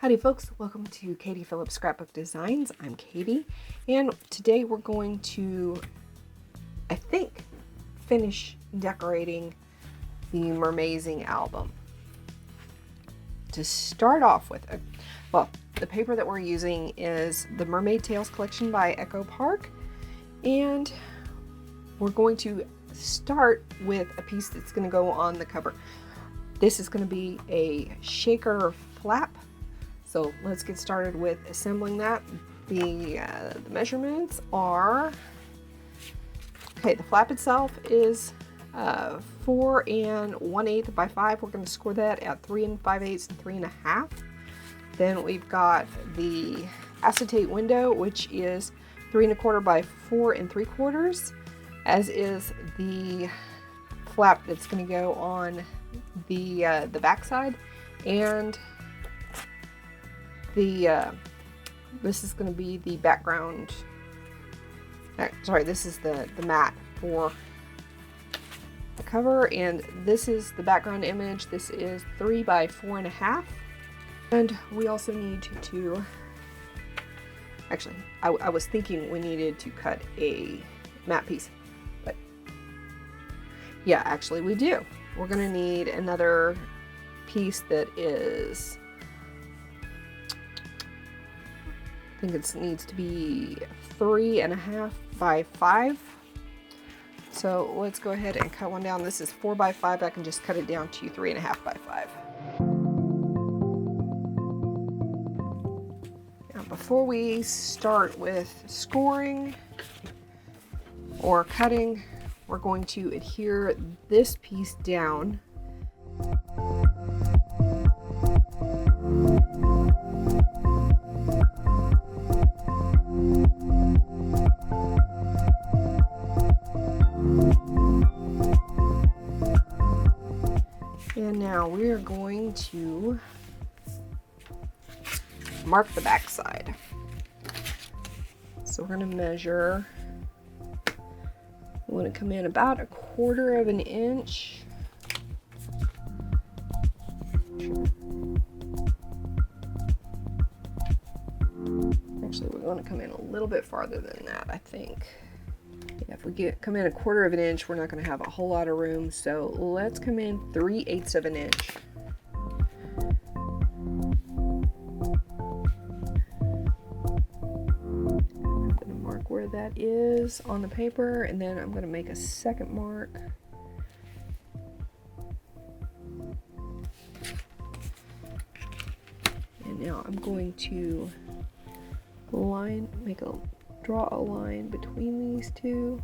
Howdy folks, welcome to Katie Phillips Scrapbook Designs. I'm Katie, and today we're going to, I think, finish decorating the Mermazing album. To start off with, the paper that we're using is the Mermaid Tales collection by Echo Park, and we're going to start with a piece that's going to go on the cover. This is going to be a shaker flap. So let's get started with assembling that. The measurements are, okay, the flap itself is 4 1/8 by 5. We're going to score that at 3 5/8 and 3 1/2. Then we've got the acetate window, which is 3 1/4 by 4 3/4, as is the flap that's going to go on the back side, and this is going to be the background. Sorry, this is the mat for the cover, and this is the background image. This is 3 by 4 1/2, and we also need to actually, I was thinking we needed to cut a mat piece, but yeah, actually we do. We're going to need another piece that is, I think it needs to be 3 1/2 by 5. So let's go ahead and cut one down. This is 4 by 5. I can just cut it down to 3 1/2 by 5. Now, before we start with scoring or cutting, we're going to adhere this piece down. And now we are going to mark the back side. So we're going to measure, we want to come in about 1/4 of an inch. Actually, we're going to come in a little bit farther than that, I think. Yeah, if we come in 1/4 of an inch, we're not going to have a whole lot of room. So let's come in 3/8 of an inch. I'm going to mark where that is on the paper, and then I'm going to make a second mark. And now I'm going to draw a line between these two.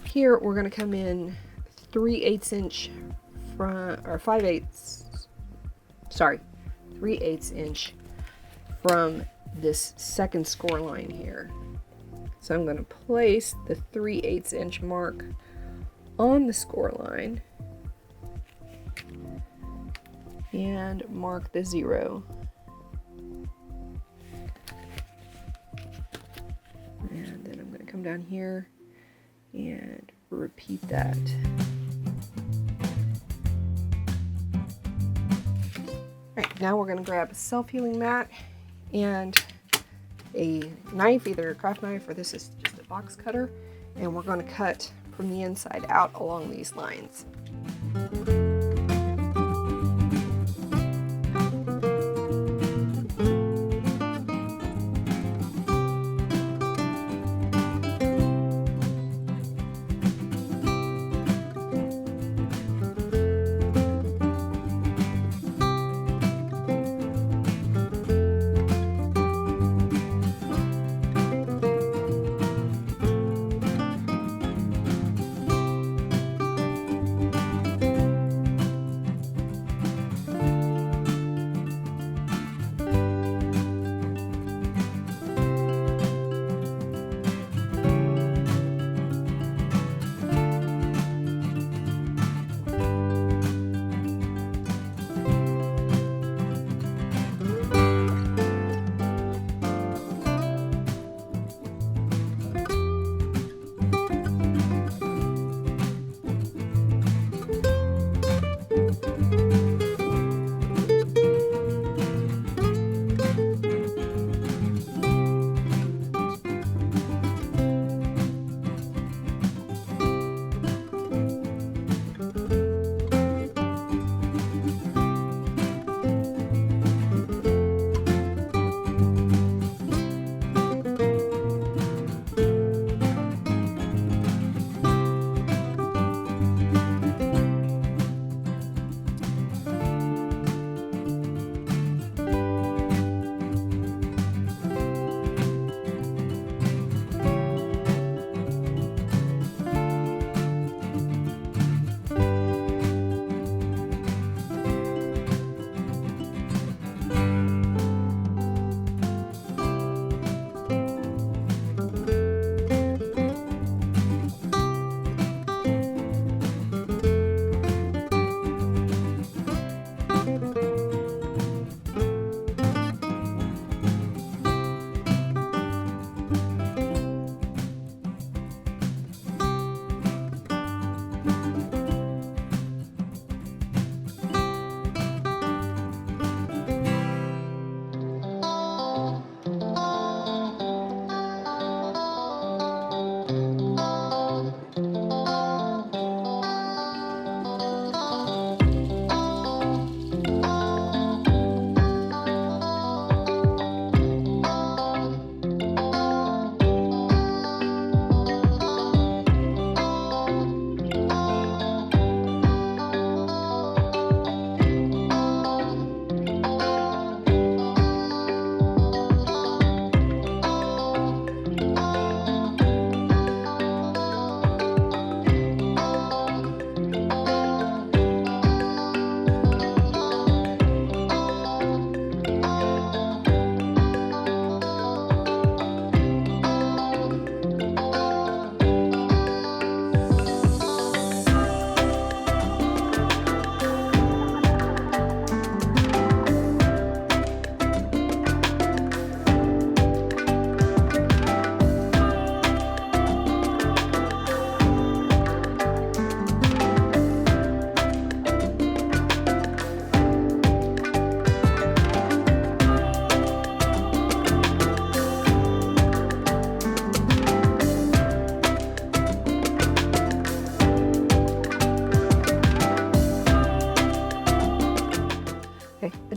Here we're going to come in 3/8 inch from, or 3/8 inch from this second score line here. So I'm going to place the 3/8 inch mark on the score line and mark the 0. And then I'm going to come down here and repeat that. Alright, now we're going to grab a self-healing mat and a knife, either a craft knife or this is just a box cutter, and we're going to cut from the inside out along these lines.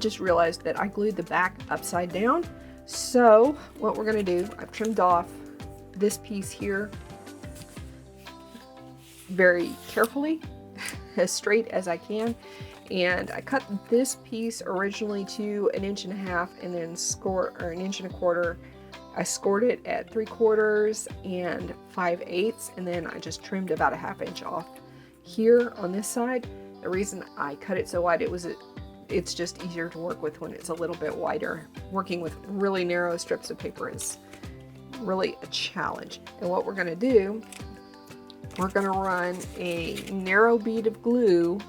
just realized that I glued the back upside down. So what we're going to do, I've trimmed off this piece here very carefully, as straight as I can. And I cut this piece originally to 1.5 inches and then scored, or 1.25 inches. I scored it at 3/4 and 5/8, and then I just trimmed about 1/2 inch off here on this side. The reason I cut it so wide, it's just easier to work with when it's a little bit wider. Working with really narrow strips of paper is really a challenge. And what we're going to do, we're going to run a narrow bead of glue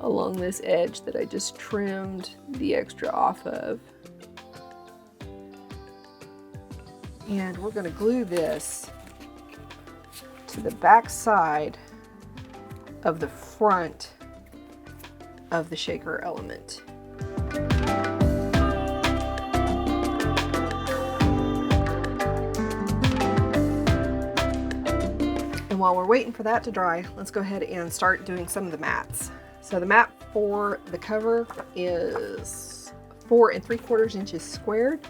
along this edge that I just trimmed the extra off of. And we're going to glue this to the back side of the front of the shaker element. And while we're waiting for that to dry, let's go ahead and start doing some of the mats. So the mat for the cover is 4 3/4 inches squared.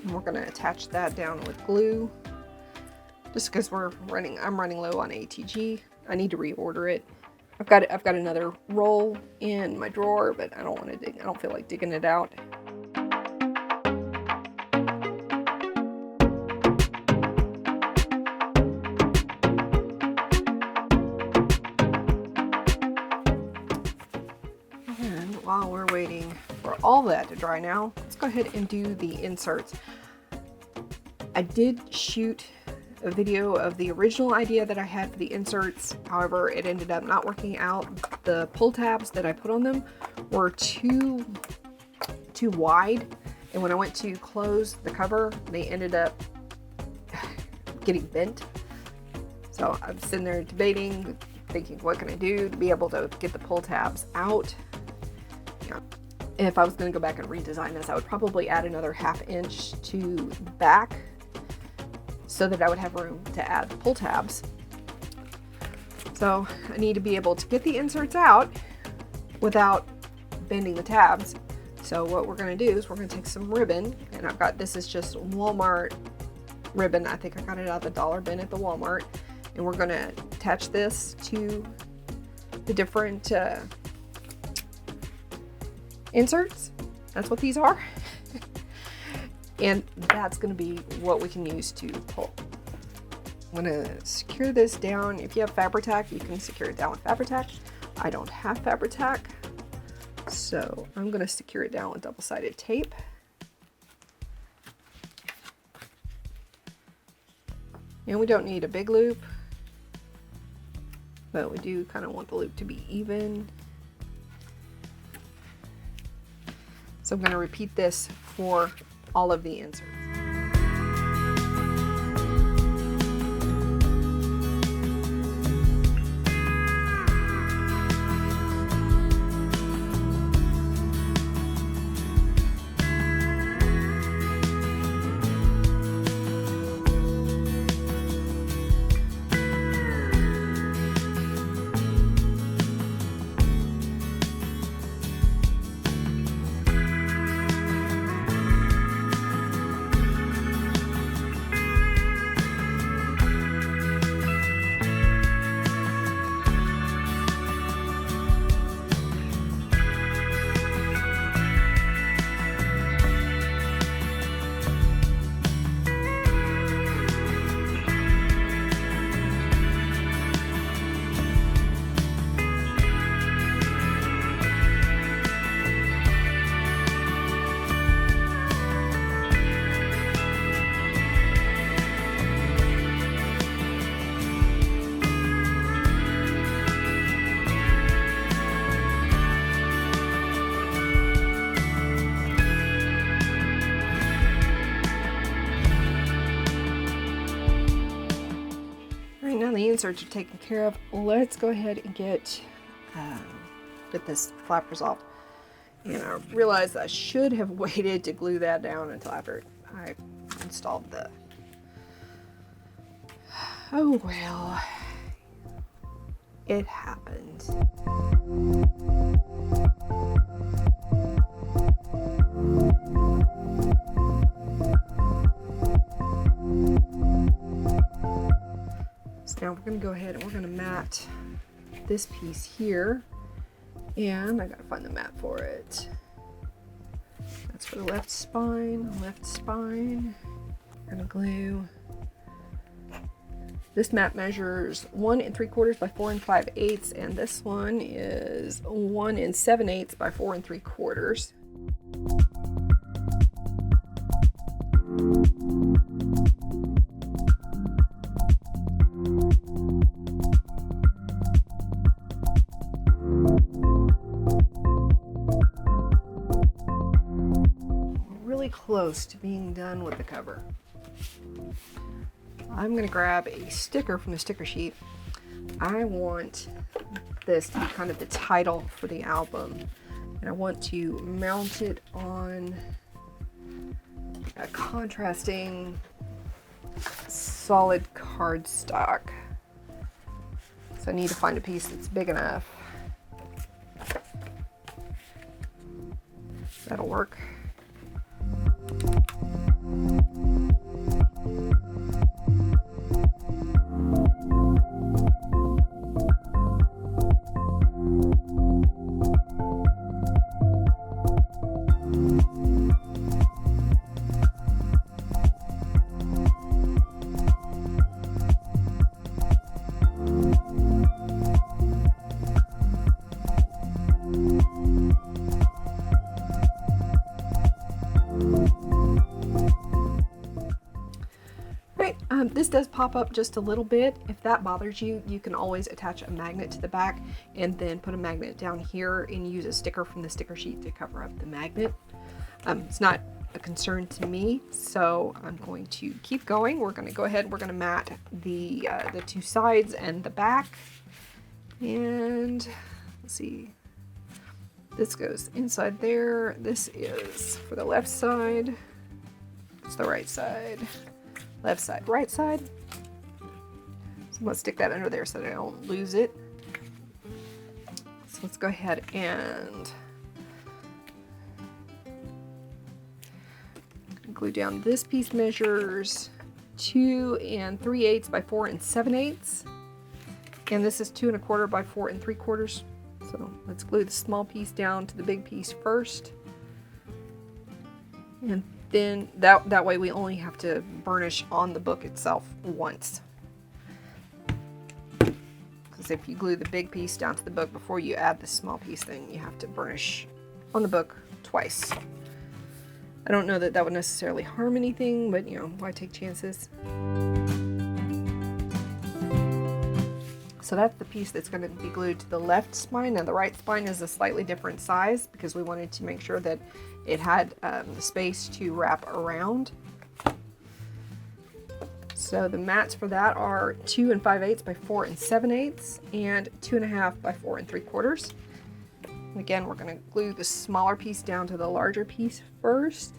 And we're going to attach that down with glue just because I'm running low on ATG. I need to reorder it. I've got another roll in my drawer, but I don't feel like digging it out. And while we're waiting for all that to dry now, let's go ahead and do the inserts. I did shoot a video of the original idea that I had for the inserts. However, it ended up not working out. The pull tabs that I put on them were too wide, and when I went to close the cover, they ended up getting bent. So I'm sitting there debating, thinking, what can I do to be able to get the pull tabs out? Yeah. If I was going to go back and redesign this, I would probably add another 1/2 inch to the back, so that I would have room to add the pull tabs. So I need to be able to get the inserts out without bending the tabs. So what we're going to do is we're going to take some ribbon, and this is just Walmart ribbon. I think I got it out of the dollar bin at the Walmart, and we're going to attach this to the different inserts. That's what these are. And that's going to be what we can use to pull. I'm going to secure this down. If you have Fabri-Tac, you can secure it down with Fabri-Tac. I don't have Fabri-Tac, so I'm going to secure it down with double-sided tape. And we don't need a big loop, but we do kind of want the loop to be even. So I'm going to repeat this for all of the inserts. Now the inserts are taken care of. Let's go ahead and get this flap resolved. And I realized I should have waited to glue that down until after I installed the... Oh well, it happened. Now we're going to go ahead and we're going to mat this piece here, and I got to find the mat for it. That's for the left spine. We're going to glue. This mat measures 1 3/4 by 4 5/8, and this one is 1 7/8 by 4 3/4. Really close to being done with the cover. I'm going to grab a sticker from the sticker sheet. I want this to be kind of the title for the album, and I want to mount it on a contrasting solid cardstock. So I need to find a piece that's big enough. That'll work. This does pop up just a little bit. If that bothers you, you can always attach a magnet to the back and then put a magnet down here and use a sticker from the sticker sheet to cover up the magnet. It's not a concern to me, so I'm going to keep going. We're going to go ahead, we're going to mat the 2 sides and the back. And let's see, this goes inside there. This is for the left side. It's the right side. Left side, right side. So I'm going to stick that under there so that I don't lose it. So let's go ahead and glue down. This piece measures 2 3/8 by 4 7/8. And this is 2 1/4 by 4 3/4. So let's glue the small piece down to the big piece first. And then that way we only have to burnish on the book itself once. Because if you glue the big piece down to the book before you add the small piece, then you have to burnish on the book twice. I don't know that that would necessarily harm anything, but you know, why take chances? So that's the piece that's going to be glued to the left spine. Now the right spine is a slightly different size because we wanted to make sure that it had the space to wrap around. So the mats for that are 2 5/8 by 4 7/8 and 2 1/2 by 4 3/4. And again, we're going to glue the smaller piece down to the larger piece first.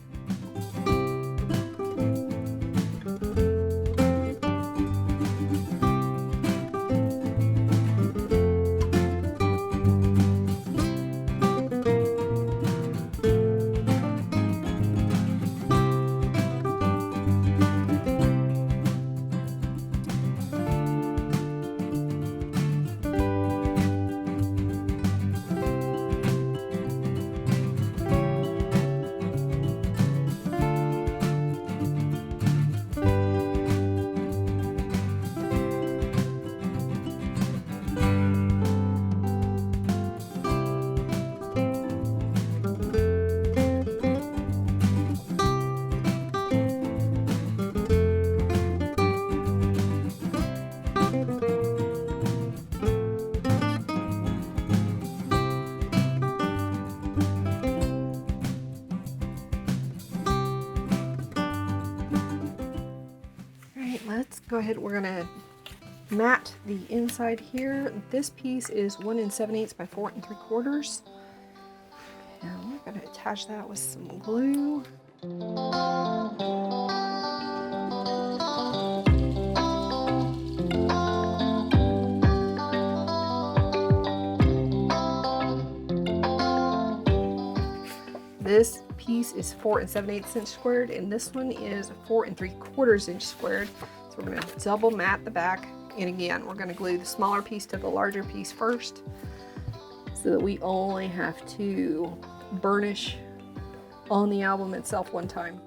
Let's go ahead, we're gonna mat the inside here. This piece is 1 7/8 by 4 3/4. And we're gonna attach that with some glue. This piece is 4 7/8 inch squared, and this one is 4 3/4 inch squared. So we're going to double mat the back And again, we're going to glue the smaller piece to the larger piece first, so that we only have to burnish on the album itself one time.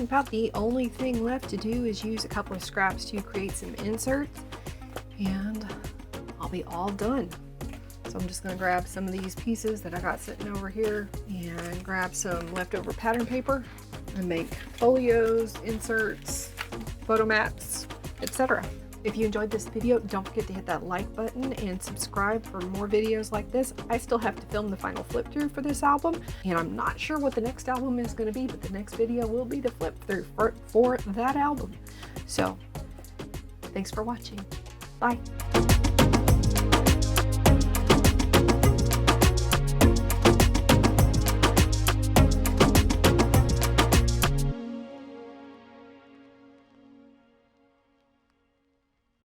About the only thing left to do is use a couple of scraps to create some inserts, and I'll be all done. So I'm just going to grab some of these pieces that I got sitting over here and grab some leftover pattern paper and make folios, inserts, photo mats, etc. If you enjoyed this video, don't forget to hit that like button and subscribe for more videos like this. I still have to film the final flip through for this album, and I'm not sure what the next album is going to be, but the next video will be the flip through for that album. So thanks for watching. Bye.